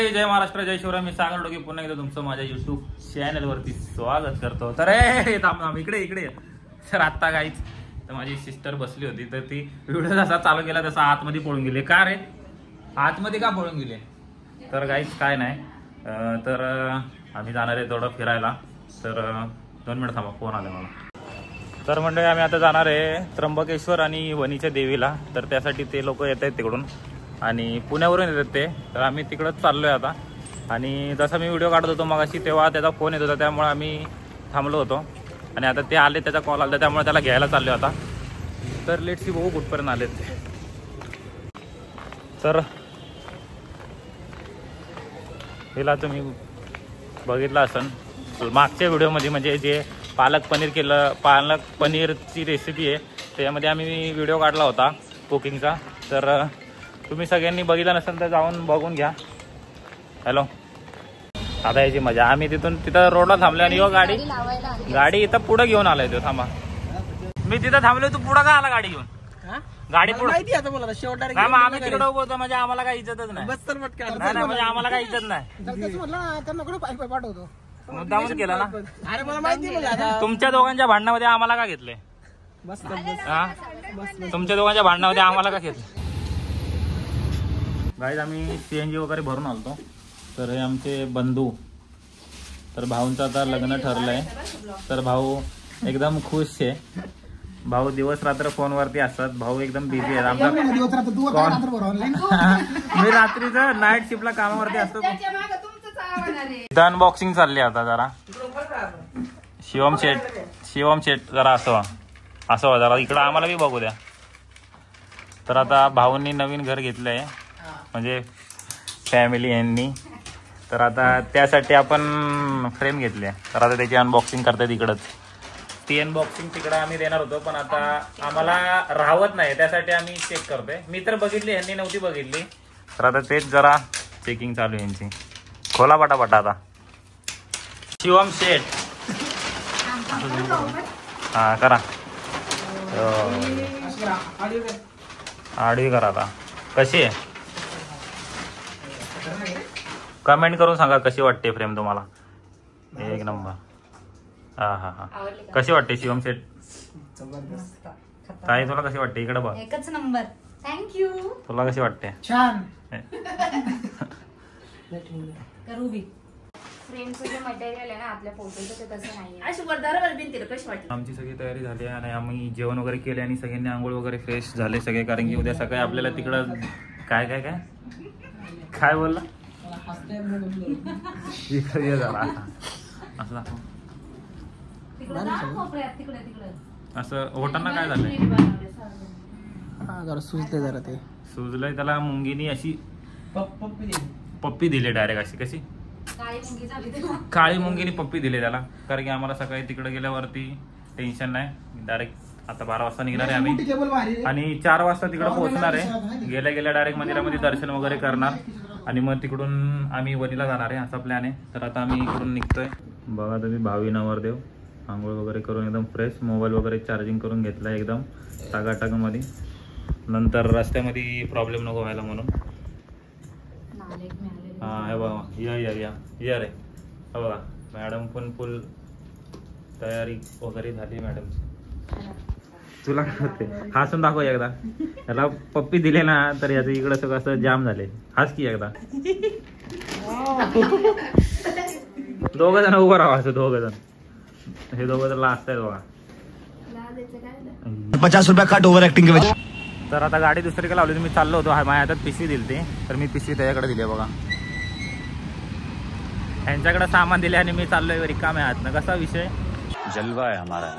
मंडळी, जय महाराष्ट्र, जय शिवराय. मी सागर डोके पुन्हा एकदा तुमचं माझ्या युट्यूब चॅनल वरती स्वागत करतो. तर थांब इकडे सर आत्ता काहीच तर माझी सिस्टर बसली होती तर ती व्हिडिओ जसा चालू केला तसा आतमध्ये पळून गेले. का रे आतमध्ये का पळून गेले? तर काहीच काय नाही. तर आम्ही जाणार आहे थोडं फिरायला. तर 2 मिनिट थांबा, फोन आला मला. तर मंडळी आम्ही आता जाणार आहे त्र्यंबकेश्वर आणि वणीच्या देवीला. तर त्यासाठी ते लोक येत आहेत तिकडून आणि पुण्यावरून येतात ते. तर आम्ही तिकडंच चाललो आहे आता. आणि जसा मी व्हिडिओ काढत होतो मगाशी तेव्हा त्याचा फोन येत होता, त्यामुळे आम्ही थांबलो होतो. आणि आता ते आले, त्याचा कॉल आला, त्यामुळे त्याला घ्यायला चाललो आता. तर लेट्स सी बघू कुठपर्यंत आलेत ते. तर हिला तुम्ही बघितलं असन मागच्या व्हिडिओमध्ये, म्हणजे जे पालक पनीरची रेसिपी आहे त्यामध्ये आम्ही व्हिडिओ काढला होता कुकिंगचा. तर तुम्ही सगळ्यांनी बघितलं नसेल तर जाऊन बघून घ्या. हॅलो, आता याची मजा. आम्ही तिथं रोडला थांबलो आणि गाडी इथं पुढे घेऊन आलाय तो. थांबा, मी तिथं थांबलो, तू पुढं का आला गाडी घेऊन? गाडी पुढे आम्ही तिकडे उभं होतो, म्हणजे आम्हाला काही इज्जतच नाही. म्हणजे आम्हाला काही इज्जत नाही. मुद्दामून केला ना. अरे मला माहिती आहे. तुमच्या दोघांच्या भांडणामध्ये आम्हाला का घेतले? तुमच्या दोघांच्या भांडणामध्ये आम्हाला का घेतले? गाईज आम्ही CNG वगैरे भरून आलतो. तर हे आमचे बंधू. तर भाऊंचं आता लग्न ठरलंय. तर भाऊ एकदम खुश आहे. भाऊ दिवस रात्र फोनवरती असतात. भाऊ एकदम बिझी आहे. आमचा मी रात्रीचं नाईट शिफ्टला कामावरती असतो. अनबॉक्सिंग चालली आता जरा. शिवम शेट जरा असं जरा इकडं आम्हाला बी बघू द्या. तर आता भाऊंनी नवीन घर घेतलंय, म्हणजे फॅमिली यांनी. तर आता त्यासाठी आपण फ्रेम घेतले. तर आता त्याची अनबॉक्सिंग करतात इकडंच. ती अनबॉक्सिंग तिकडं आम्ही देणार होतो, पण आता आम्हाला राहत नाही, त्यासाठी आम्ही चेक करतोय. मी तर बघितली, यांनी नव्हती बघितली. तर आता तेच जरा चेकिंग चालू आहे यांची. खोला पटापटा आता. शिवम शेट हा करा, आडवी करा. आता कशी आहे कमेंट करून सांगा कशी वाटते फ्रेम तुम्हाला. एक नंबर. हा कशी वाटते शिवम शेट? ताई तुला कशी वाटते? इकडे बघ. एकच नंबर. थँक्यू. तुला कशी वाटते? छान. फ्रेमचं जे मटेरियल आहे ना आपल्या फोटोचं ते तसं नाही. आमची सगळी तयारी झाली आणि आम्ही जेवण वगैरे केले आणि सगळ्यांनी आंघोळ वगैरे फ्रेश झाले सगळे. कारण की उद्या सकाळी आपल्याला तिकडं काय बोलला असं होताना काय झालंय? जरा ते सुजलंय त्याला. मुंगीनी अशी पप्पी दिली डायरेक्ट. अशी कशी काळी मुंगीनी पप्पी दिली त्याला. कारण की आम्हाला सकाळी तिकडे गेल्यावरती टेन्शन नाही. डायरेक्ट आता 12 वाजता निघणार आहे आम्ही आणि 4 वाजता तिकडे पोहोचणार आहे. गेल्या डायरेक्ट मंदिरामध्ये दर्शन वगैरे करणार आणि मग तिकडून आम्ही वणीला जाणार आहे, असा प्लॅन आहे. तर आता आम्ही इकडून निघतोय. बघा तुम्ही, भावी नवरदेव आंघोळ वगैरे करून एकदम फ्रेश, मोबाईल वगैरे चार्जिंग करून घेतला एकदम टाकाटाकमध्ये. नंतर रस्त्यामध्ये प्रॉब्लेम नको व्हायला म्हणून. हा हे बघा, या रे. हा बघा, मॅडम पण फुल तयारी वगैरे झाली मॅडमची. तुला काय होते? हसून दाखव एकदा. याला पप्पी दिले ना तर याचं इकडं सगळं असं जाम झाले. हाच की एकदा. 2 जण उभं राहा. असं 2 जण, हे 2 जण लास्ट आहेत बघा. 50 रुपया कट ओव्हर ऍक्टिंग के वजह. तर आता गाडी दुसरीकडे लावली. मी चाललो होतो, माझ्या हातात पिशवी दिली ती. तर मी पिशवी त्याच्याकडे दिली बघा. यांच्याकडे सामान दिले आणि मी चाललोय रिकाम्या हातनं. कसा विषय? जलवा आहे हमारा.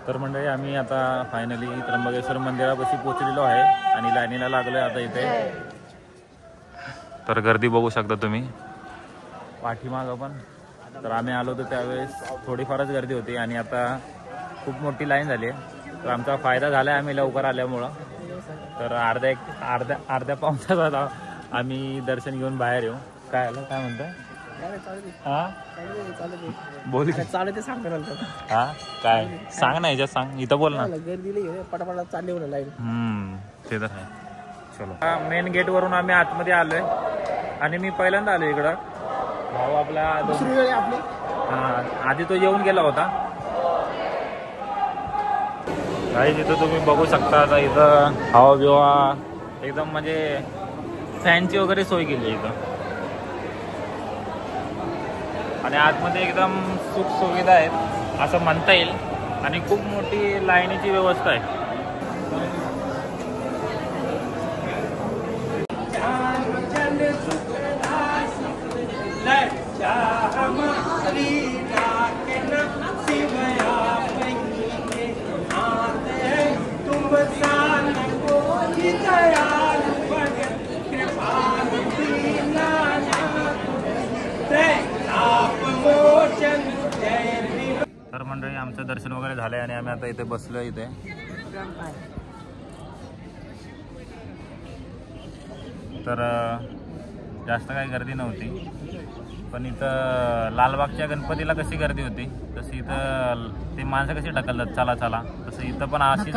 तर मंडळी आम्ही आता फायनली त्र्यंबकेश्वर मंदिरापाशी पोहोचलेलो आहे आणि लाईनीला लागलोय आता इथे. तर गर्दी बघू शकता तुम्ही पाठीमागं पण. तर आम्ही आलो होतो त्यावेळेस थोडीफारच गर्दी होती आणि आता खूप मोठी लाईन झाली आहे. तर आमचा फायदा झाला आहे आम्ही लवकर आल्यामुळं. तर अर्ध्या पाऊण तासात आम्ही दर्शन घेऊन बाहेर येऊ. काय आलं काय म्हणताय? हा बोल चालू ते सांगतो हा काय सांग ना याच्यात सांग इथं बोल ना. गर्दीला पटापटा चालले लाईन ते तर आहे. चलो मेन गेट वरून आम्ही आतमध्ये आलोय आणि मी पहिल्यांदा आलो इकडं. भाऊ आपला आपली हा आधी तो येऊन गेला होता. काही तिथं तुम्ही बघू शकता. आता इथं हवा बिवा एकदम म्हणजे फॅनची वगैरे सोय केली आहे इथं आणि आतमध्ये एकदम सुख सुविधा आहेत असं म्हणता येईल आणि खूप मोठी लाईनीची व्यवस्था आहे. तर मंडळी आमचं दर्शन वगैरे झालंय आणि आम्ही आता इथे बसलो. इथे तर जास्त काही गर्दी नव्हती पण इथं लालबागच्या गणपतीला कशी गर्दी होती तशी इथं ते माणसं कशी ढकलतात चला चला तसं इथं पण अशीच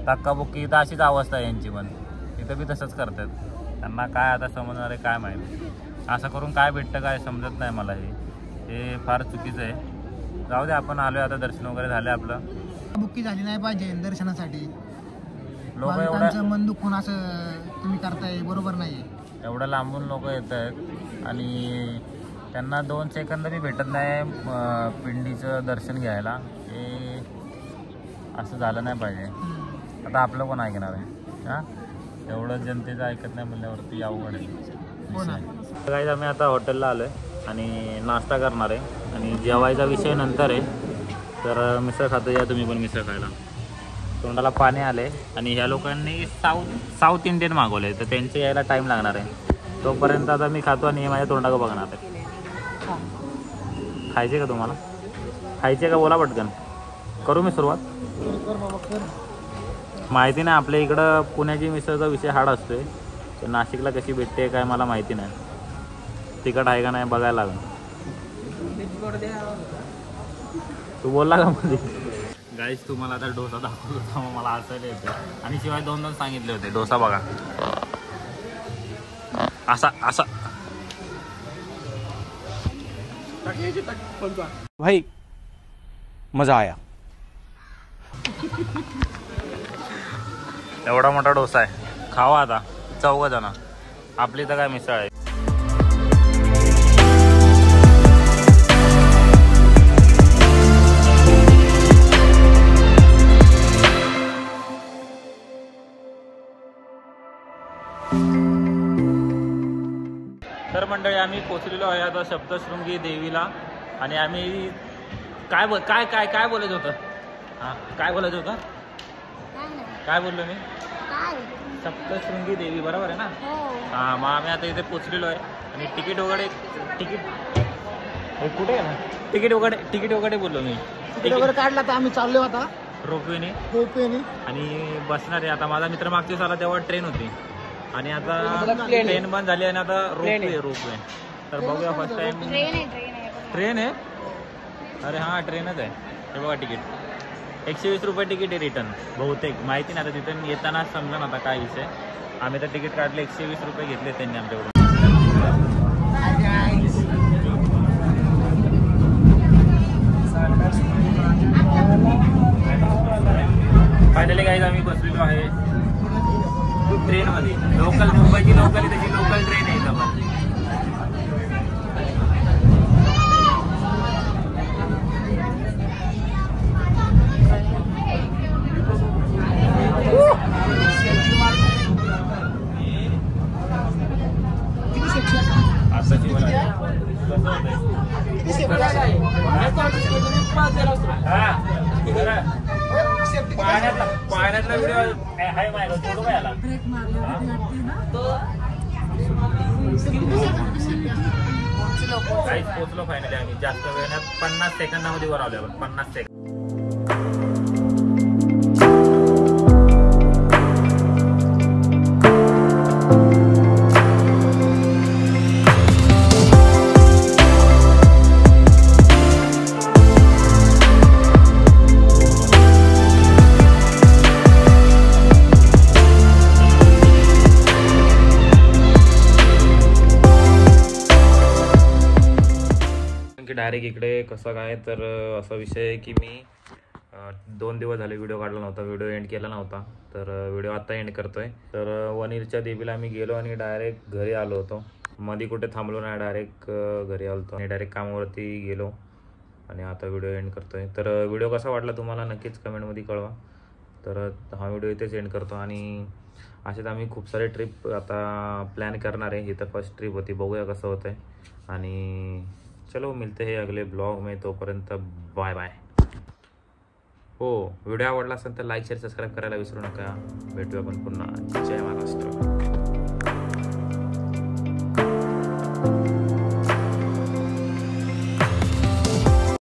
धक्काबुक्की इथं अशीच अवस्था आहे यांची पण. इथं बी तसंच करतात. त्यांना काय आता समजणार आहे काय माहिती. असं करून काय भेटतं काय समजत नाही मला. हे फार चुकीचं आहे. जाऊ दे आपण आलोय आता दर्शन वगैरे झालं आपलं. बुक्की झाली नाही पाहिजे दर्शनासाठी. लोक एवढं मन दुखून असं तुम्ही करताय बरोबर नाही. एवढं लांबून लोक येत आहेत आणि त्यांना 2 सेकंद बी भेटत नाही पिंडीचं दर्शन घ्यायला. हे असं झालं नाही पाहिजे. आता आपलं कोण ऐकणार आहे हां. एवढं जनतेचं ऐकत नाही म्हणल्यावरती अवघड आहे. काही आम्ही आता हॉटेलला आलो आहे आणि नाश्ता करणार आहे आणि जेवायचा विषय नंतर आहे. तर मिसळ खातो या तुम्ही पण मिसळ खायला. तोंडाला पाणी आले आणि ह्या लोकांनी साऊथ इंडियन मागवले तर त्यांचे यायला टाईम लागणार आहे. तोपर्यंत आता मी खातो आणि माझ्या तोंडाला बघणार आहे. खायचे का तुम्हाला? खायचे का बोला पटकन. करू मी सुरुवात? माहिती नाही आपल्या इकडं पुण्याची मिसळचा विषय हार्ड असतोय. तर नाशिकला कशी भेटते काय मला माहिती नाही. तिखट आहे का नाही बघायला लागेल. तू बोलला का मध्ये? गाईस तुम्हाला आता डोसा दाखवत होता मग मला हसायला येतं आणि शिवाय 2 सांगितले होते. डोसा बघा असा असा. भाई मजा आया. एवढा मोठा डोसा आहे. खावा आता 4 जण. आपली तर काय मिसळ आहे. तर मंडळी आम्ही पोचलेलो आहे आता सप्तशृंगी देवीला आणि आम्ही काय बोलायचं होतं. हां काय बोलायचं होतं? काय बोललो मी? सप्तशृंगी देवी बरोबर आहे ना. हां मग आम्ही आता इथे पोचलेलो आहे आणि तिकीट वगैरे कुठे आहे ना तिकीट वगैरे बोललो मी. तिकीट वगैरे काढला तर आम्ही चाललो आता रोपवेने आणि बसणार आहे. आता माझा मित्र मागच्या साला तेव्हा ट्रेन होती आणि आता ट्रेन बंद झाली आणि आता रोपवे. तर बघूया फर्स्ट टाइम ट्रेन आहे. अरे हां ट्रेनच आहे. हे बघा तिकीट 120 रुपये तिकीट आहे रिटर्न बहुतेक. माहिती नाही आता तिथून येताना समजा ना आता काय विषय. आम्ही तर तिकीट काढले 120 रुपये घेतले त्यांनी आमच्याकडून. फायनली गाईज आम्ही बसलेलो आहे ट्रेनमध्ये. लोकल मुंबईची लोकल त्याची लोकल ट्रेन आहे इथं पण. पाण्यातला व्हिडिओ आहे माझ्या फोटो काय आला. काहीच पोचलो फायनली आम्ही. जास्त वेळ 50 सेकंदामध्ये वर आलो. 50 सेकंद. डायरेक्ट इकडे कसं काय तर असा विषय आहे की मी 2 दिवस झाले व्हिडिओ काढला नव्हता, व्हिडिओ एंड केला नव्हता. तर व्हिडिओ आता एंड करतोय. तर वनीरच्या देवीला आम्ही गेलो आणि डायरेक्ट घरी आलो होतो. मध्ये कुठे थांबलो नाही, डायरेक्ट घरी आलो होतो आणि डायरेक्ट कामावरती गेलो आणि आता व्हिडिओ एंड करतोय. तर व्हिडिओ कसा वाटला तुम्हाला नक्कीच कमेंटमध्ये कळवा. तर हा व्हिडिओ इथेच एंड करतो आणि असेच आम्ही खूप सारे ट्रिप आता प्लॅन करणार आहे. ही तर फर्स्ट ट्रिप होती, बघूया कसं होतं आहे. आणि चलो मिलते हैं अगले ब्लॉग में, तोपर्यंत बाय बाय. हो, व्हिडिओ आवडला असेल तर लाईक शेअर सबस्क्राईब करायला विसरू नका. भेटूया आपण पुन्हा. जय महाराष्ट्र.